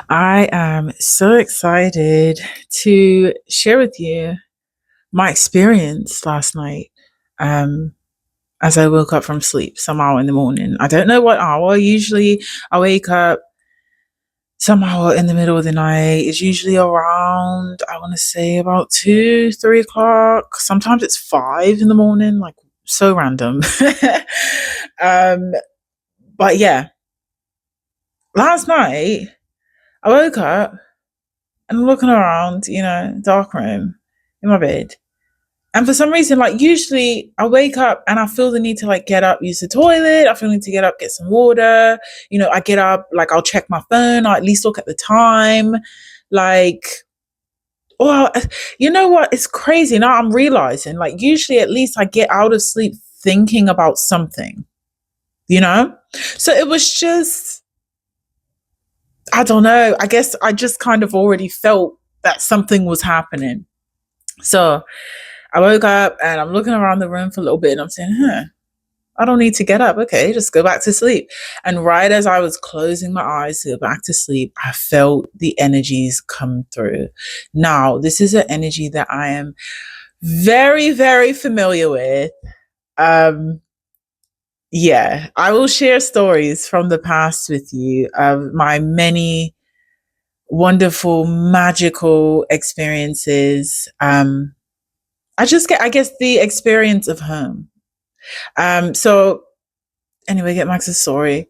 I am so excited to share with you my experience last night as I woke up from sleep somehow in the morning. I don't know what hour. Usually I wake up somehow in the middle of the night. It's usually around, I want to say about 2, 3 o'clock. Sometimes it's 5 in the morning, like so random. um, but yeah, last night I woke up and I'm looking around, dark room in my bed. And for some reason, like usually I wake up and I feel the need to like get up, use the toilet. I feel the need to get up, get some water. I get up, like I'll check my phone, or at least look at the time. Like, well, you know what? It's crazy. Now I'm realizing, like, usually at least I get out of sleep thinking about something, you know? So it was just, I don't know. I guess I just kind of already felt that something was happening. So I woke up and I'm looking around the room for a little bit and I'm saying, I don't need to get up. Okay, just go back to sleep. And right as I was closing my eyes to go back to sleep, I felt the energies come through. Now, this is an energy that I am very, very familiar with. Um, yeah, I will share stories from the past with you of my many wonderful, magical experiences. I just get, I guess, the experience of home. So anyway, get back to the story.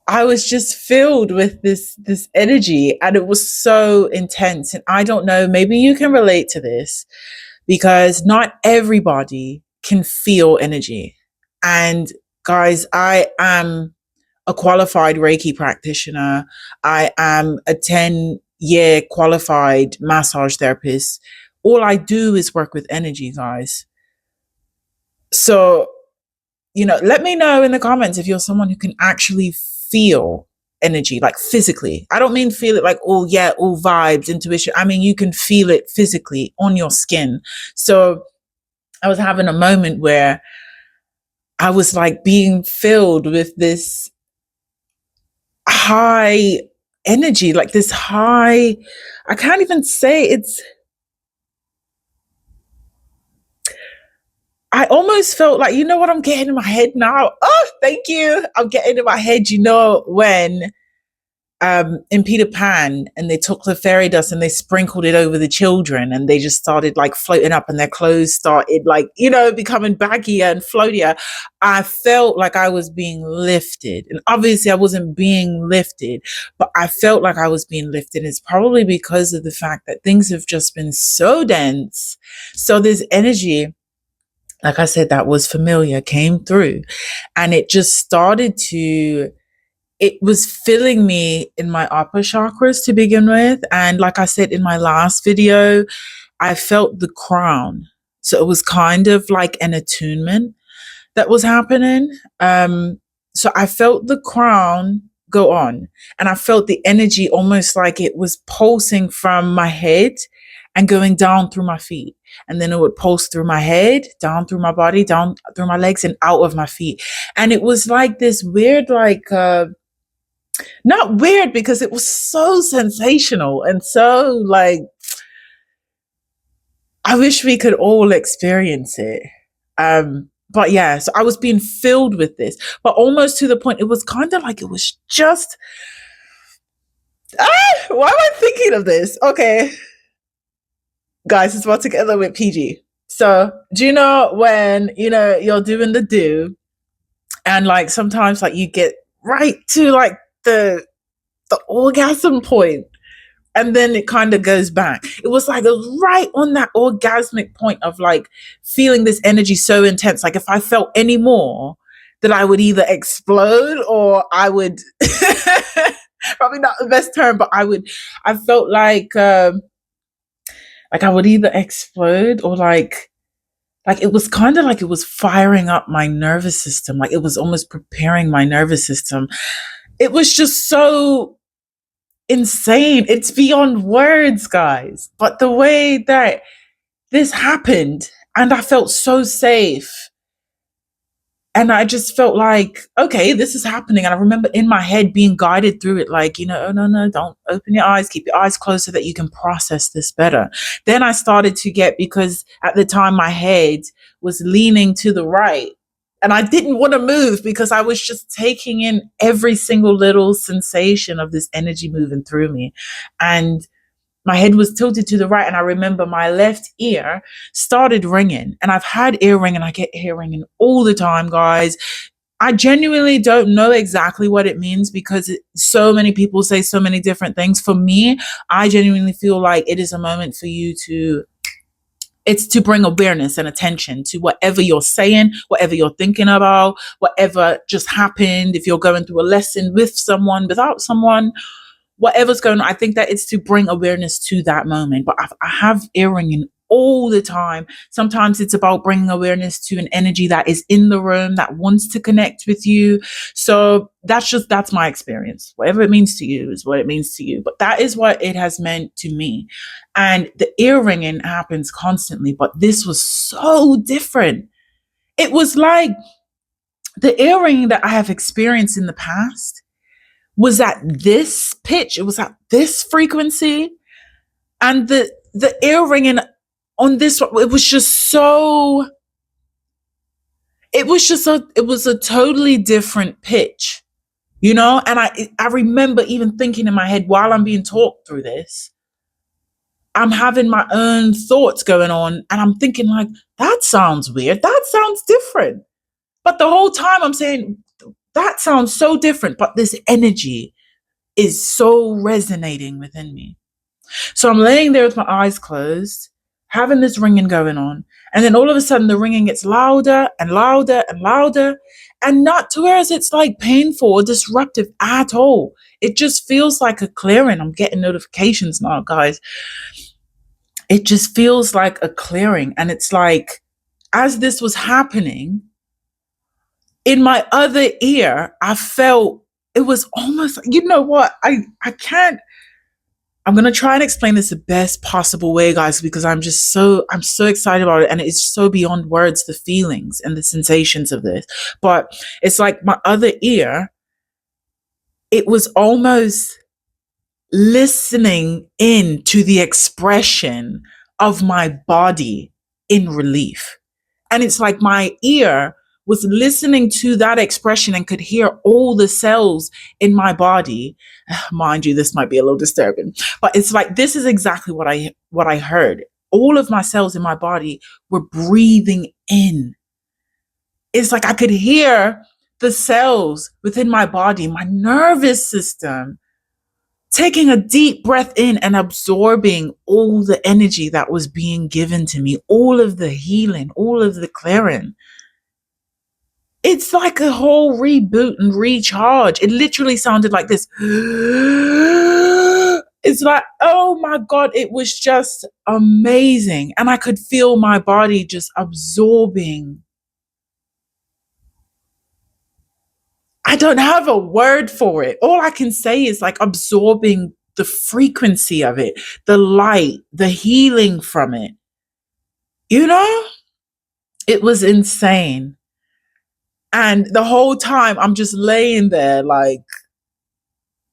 I was just filled with this energy and it was so intense. And I don't know, maybe you can relate to this because not everybody can feel energy. And guys, I am a qualified Reiki practitioner. I am a 10-year qualified massage therapist. All I do is work with energy, guys. So, let me know in the comments if you're someone who can actually feel energy, like physically. I don't mean feel it like, oh, yeah, all vibes, intuition. I mean, you can feel it physically on your skin. So I was having a moment where I was like being filled with this high energy, like this high, I can't even say it's, I almost felt like, you know what I'm getting in my head now? Oh, thank you. I'm getting in my head, when in Peter Pan and they took the fairy dust and they sprinkled it over the children and they just started like floating up and their clothes started like, becoming baggier and floatier. I felt like I was being lifted. And obviously I wasn't being lifted, but I felt like I was being lifted. It's probably because of the fact that things have just been so dense. So this energy, like I said, that was familiar, came through and it just started to, it was filling me in my upper chakras to begin with. And like I said in my last video, I felt the crown. So it was kind of like an attunement that was happening. So I felt the crown go on and I felt the energy almost like it was pulsing from my head and going down through my feet. And then it would pulse through my head, down through my body, down through my legs and out of my feet. And it was like this weird, like, not weird because it was so sensational and so like I wish we could all experience it. But yeah, so I was being filled with this, but almost to the point it was kind of like it was just why am I thinking of this? Okay. Guys, it's about to get a little bit PG. So do you know when you're doing the do and like sometimes like you get right to like the orgasm point and then it kind of goes back. It was like it was right on that orgasmic point of like feeling this energy so intense. Like if I felt any more, that I would either explode or I would probably not the best term, but I felt like I would either explode or like it was kind of like it was firing up my nervous system. Like it was almost preparing my nervous system. It was just so insane. It's beyond words, guys. But the way that this happened, and I felt so safe. And I just felt like, okay, this is happening. And I remember in my head being guided through it, like, oh, no, don't open your eyes, keep your eyes closed so that you can process this better. Then I started to get, because at the time my head was leaning to the right. And I didn't want to move because I was just taking in every single little sensation of this energy moving through me. And my head was tilted to the right. And I remember my left ear started ringing. And I've had ear ringing. I get ear ringing all the time, guys. I genuinely don't know exactly what it means because so many people say so many different things. For me, I genuinely feel like it is a moment for you to, it's to bring awareness and attention to whatever you're saying, whatever you're thinking about, whatever just happened. If you're going through a lesson with someone, without someone, whatever's going on, I think that it's to bring awareness to that moment. But I have ear ringing all the time. Sometimes it's about bringing awareness to an energy that is in the room that wants to connect with you. So that's my experience. Whatever it means to you is what it means to you. But that is what it has meant to me. And the ear ringing happens constantly, but this was so different. It was like the ear ringing that I have experienced in the past was at this pitch, it was at this frequency, and the ear ringing on this one, it was a totally different pitch, and I remember even thinking in my head while I'm being talked through this, I'm having my own thoughts going on, and I'm thinking like, that sounds weird, that sounds different, but the whole time I'm saying that sounds so different, but this energy is so resonating within me. So I'm laying there with my eyes closed, having this ringing going on. And then all of a sudden the ringing gets louder and louder and louder, and not to where it's like painful or disruptive at all. It just feels like a clearing. I'm getting notifications now, guys. It just feels like a clearing. And it's like, as this was happening, in my other ear, I felt it was almost, what? I can't, I'm going to try and explain this the best possible way, guys, because I'm so excited about it. And it's so beyond words, the feelings and the sensations of this. But it's like my other ear, it was almost listening in to the expression of my body in relief. And it's like my ear was listening to that expression and could hear all the cells in my body. Mind you, this might be a little disturbing, but it's like, this is exactly what I heard. All of my cells in my body were breathing in. It's like I could hear the cells within my body, my nervous system, taking a deep breath in and absorbing all the energy that was being given to me, all of the healing, all of the clearing. It's like a whole reboot and recharge. It literally sounded like this. It's like, oh my God, it was just amazing. And I could feel my body just absorbing. I don't have a word for it. All I can say is like absorbing the frequency of it, the light, the healing from it. It was insane. And the whole time I'm just laying there, like,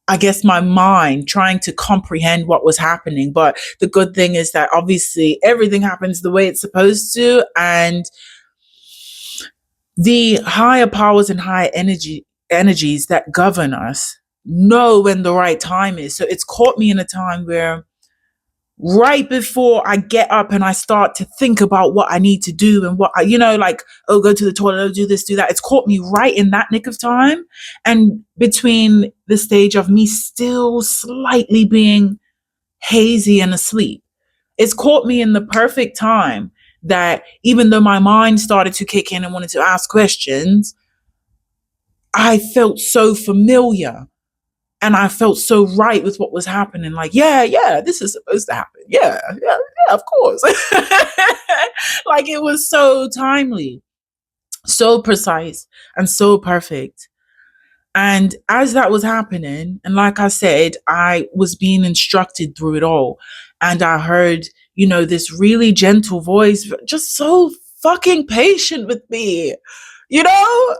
I guess my mind trying to comprehend what was happening. But the good thing is that obviously everything happens the way it's supposed to. And the higher powers and higher energies that govern us know when the right time is. So it's caught me in a time where right before I get up and I start to think about what I need to do and what go to the toilet, do this, do that. It's caught me right in that nick of time. And between the stage of me still slightly being hazy and asleep, it's caught me in the perfect time that even though my mind started to kick in and wanted to ask questions, I felt so familiar. And I felt so right with what was happening. Like, yeah, this is supposed to happen. Yeah, of course. Like, it was so timely, so precise, and so perfect. And as that was happening, and like I said, I was being instructed through it all. And I heard, this really gentle voice, just so fucking patient with me. you know?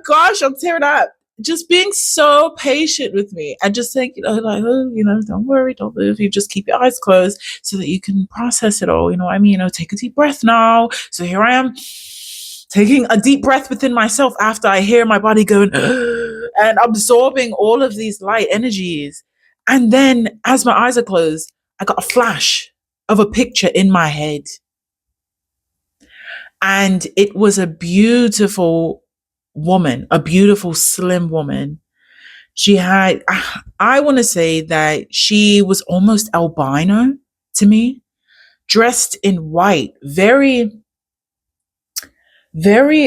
Gosh, I'm tearing up. Just being so patient with me and just saying, like, oh, don't worry, don't move. You just keep your eyes closed so that you can process it all. You know what I mean? Take a deep breath now. So here I am taking a deep breath within myself after I hear my body going and absorbing all of these light energies. And then as my eyes are closed, I got a flash of a picture in my head. And it was a beautiful woman, a beautiful, slim woman. She had, I want to say that she was almost albino to me, dressed in white, very, very,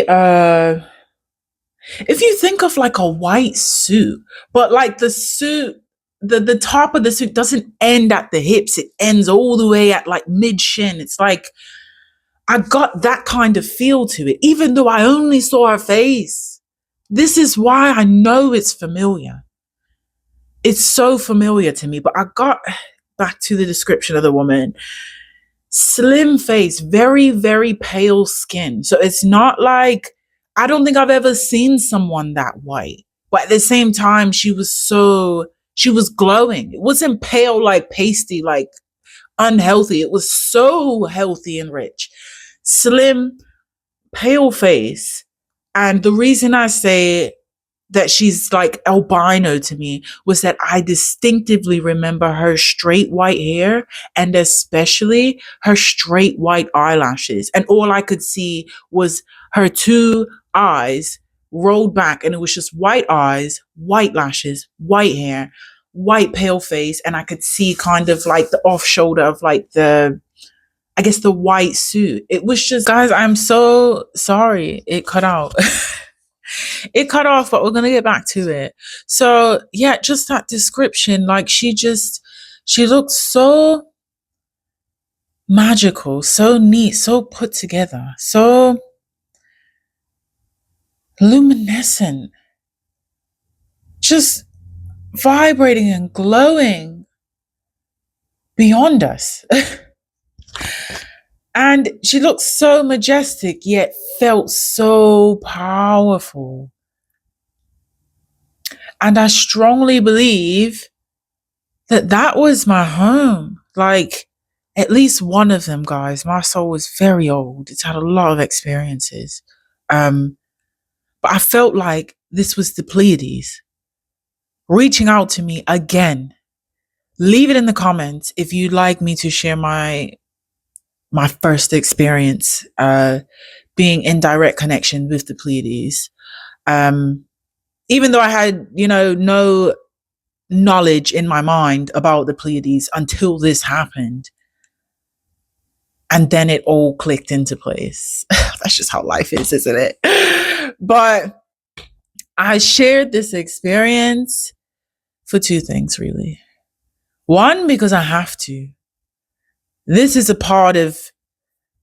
if you think of like a white suit, but like the suit, the top of the suit doesn't end at the hips, it ends all the way at like mid shin. It's like, I got that kind of feel to it, even though I only saw her face. This is why I know it's familiar. It's so familiar to me, but I got back to the description of the woman. Slim face, very, very pale skin. So it's not like, I don't think I've ever seen someone that white. But at the same time, she was glowing. It wasn't pale, like pasty, like unhealthy. It was so healthy and rich. Slim, pale face. And the reason I say that she's like albino to me was that I distinctively remember her straight white hair and especially her straight white eyelashes. And all I could see was her two eyes rolled back, and it was just white eyes, white lashes, white hair, white pale face. And I could see kind of like the off shoulder of like the white suit. It was just, guys, I'm so sorry it cut out. It cut off, but we're going to get back to it. So, yeah, just that description, like she looked so magical, so neat, so put together, so luminescent, just vibrating and glowing beyond us. And she looked so majestic, yet felt so powerful. And I strongly believe that was my home. Like, at least one of them, guys. My soul was very old. It's had a lot of experiences. But I felt like this was the Pleiades reaching out to me again. Leave it in the comments if you'd like me to share my first experience being in direct connection with the Pleiades. Even though I had, no knowledge in my mind about the Pleiades until this happened. And then it all clicked into place. That's just how life is, isn't it? But I shared this experience for two things, really. One, because I have to. This is a part of,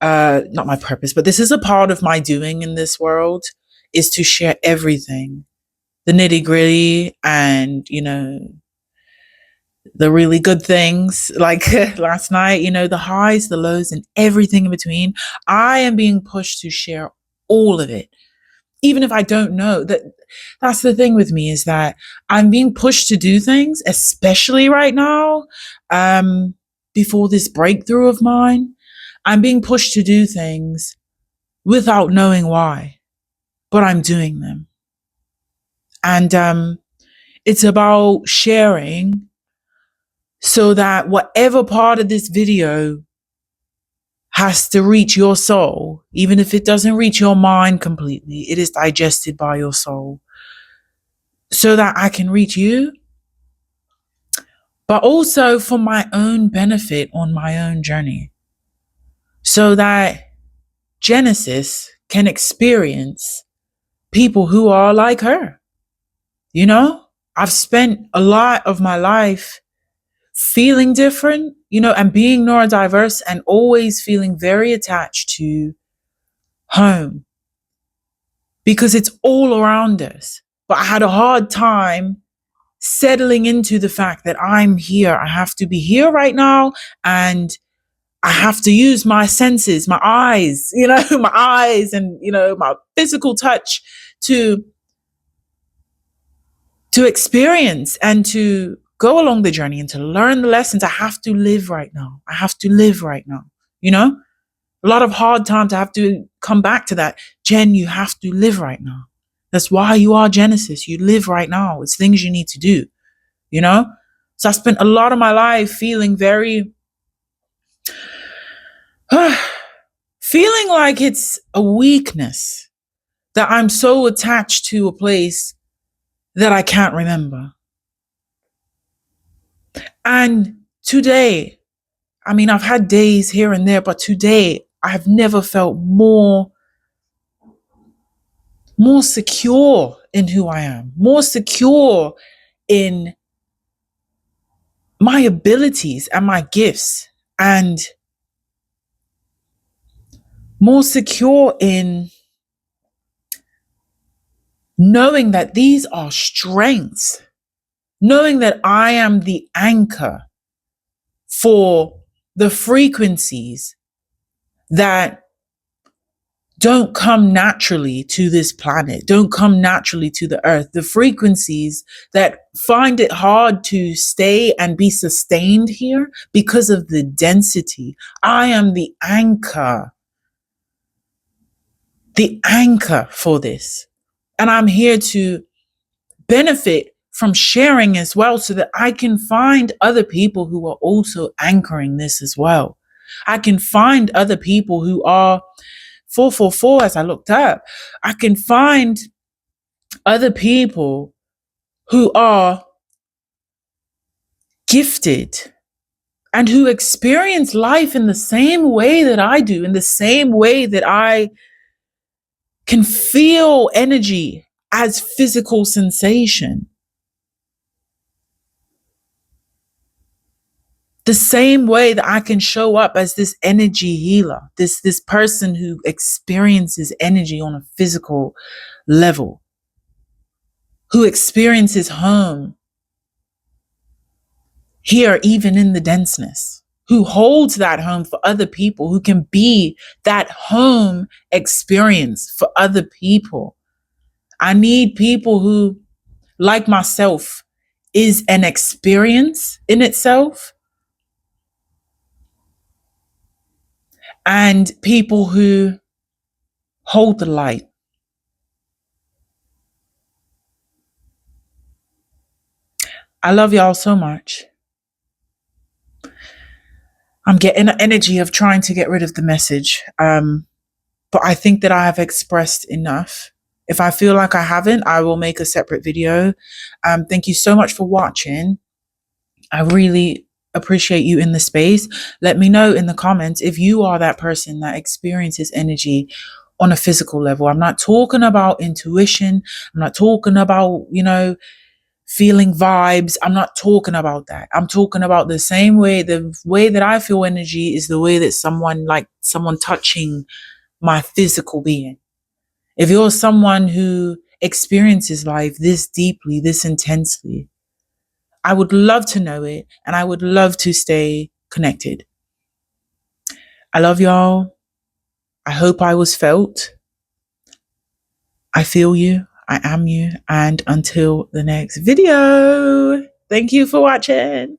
not my purpose, but this is a part of my doing in this world, is to share everything. The nitty gritty and, the really good things, like last night, the highs, the lows, and everything in between. I am being pushed to share all of it. Even if I don't know, that's the thing with me, is that I'm being pushed to do things, especially right now, before this breakthrough of mine. I'm being pushed to do things without knowing why, but I'm doing them. And it's about sharing so that whatever part of this video has to reach your soul, even if it doesn't reach your mind completely, it is digested by your soul, so that I can reach you, but also for my own benefit on my own journey, so that Genesis can experience people who are like her. I've spent a lot of my life feeling different, and being neurodiverse, and always feeling very attached to home because it's all around us. But I had a hard time settling into the fact that I'm here. I have to be here right now, and I have to use my senses, my eyes, my eyes and, my physical touch to experience and to go along the journey and to learn the lessons. I have to live right now. I have to live right now. A lot of hard time to have to come back to that. Jen, you have to live right now. That's why you are Genesis. You live right now. It's things you need to do, So I spent a lot of my life feeling very, feeling like it's a weakness that I'm so attached to a place that I can't remember. And today, I've had days here and there, but today I have never felt more secure in who I am, more secure in my abilities and my gifts, and more secure in knowing that these are strengths, knowing that I am the anchor for the frequencies that don't come naturally to this planet, don't come naturally to the earth, the frequencies that find it hard to stay and be sustained here because of the density. I am the anchor for this. And I'm here to benefit from sharing as well so that I can find other people who are also anchoring this as well. I can find other people who are 444 as I looked up. I can find other people who are gifted and who experience life in the same way that I do, in the same way that I can feel energy as physical sensation. The same way that I can show up as this energy healer, this person who experiences energy on a physical level, who experiences home here, even in the denseness, who holds that home for other people, who can be that home experience for other people. I need people who, like myself, is an experience in itself, and people who hold the light. I love y'all so much. I'm getting an energy of trying to get rid of the message. But I think that I have expressed enough. If I feel like I haven't, I will make a separate video. Thank you so much for watching. I really appreciate you in the space. Let me know in the comments if you are that person that experiences energy on a physical level. I'm not talking about intuition. I'm not talking about, feeling vibes. I'm not talking about that. I'm talking about the same way, the way that I feel energy is the way that someone touching my physical being. If you're someone who experiences life this deeply, this intensely, I would love to know it, and I would love to stay connected. I love y'all. I hope I was felt. I feel you. I am you. And until the next video, thank you for watching.